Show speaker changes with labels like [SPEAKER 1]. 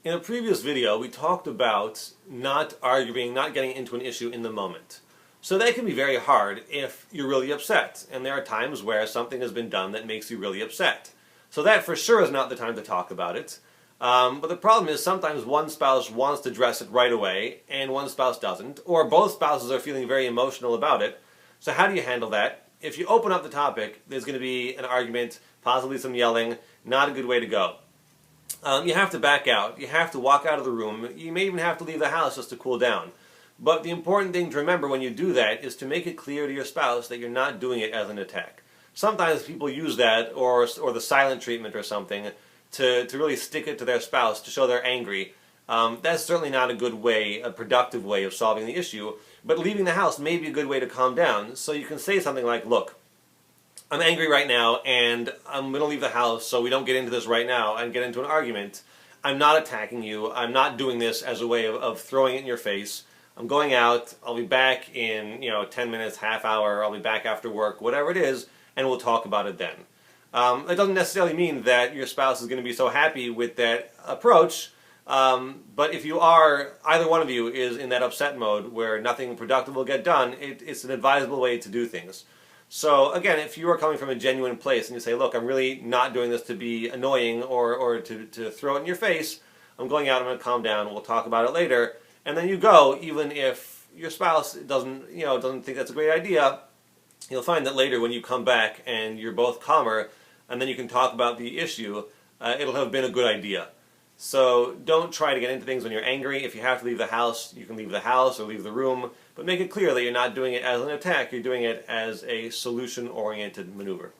[SPEAKER 1] In a previous video, we talked about not arguing, not getting into an issue in the moment. So that can be very hard if you're really upset, and there are times where something has been done that makes you really upset. So that for sure is not the time to talk about it. But the problem is sometimes one spouse wants to address it right away, and one spouse doesn't, or both spouses are feeling very emotional about it. So how do you handle that? If you open up the topic, there's going to be an argument, possibly some yelling, not a good way to go. You have to back out. You have to walk out of the room. You may even have to leave the house just to cool down. But the important thing to remember when you do that is to make it clear to your spouse that you're not doing it as an attack. Sometimes people use that, or the silent treatment or something, to really stick it to their spouse, to show they're angry. That's certainly not a good way, a productive way of solving the issue. But leaving the house may be a good way to calm down. So you can say something like, look, I'm angry right now, and I'm going to leave the house so we don't get into this right now and get into an argument. I'm not attacking you. I'm not doing this as a way of throwing it in your face. I'm going out. I'll be back in 10 minutes, half hour. I'll be back after work, whatever it is, and we'll talk about it then. That doesn't necessarily mean that your spouse is going to be so happy with that approach, but if you are, either one of you is in that upset mode where nothing productive will get done, it's an advisable way to do things. So again, if you are coming from a genuine place and you say, look, I'm really not doing this to be annoying or to throw it in your face, I'm going out, I'm going to calm down, we'll talk about it later, and then you go, even if your spouse doesn't think that's a great idea, you'll find that later when you come back and you're both calmer, and then you can talk about the issue, it'll have been a good idea. So don't try to get into things when you're angry. If you have to leave the house, you can leave the house or leave the room, but make it clear that you're not doing it as an attack, you're doing it as a solution-oriented maneuver.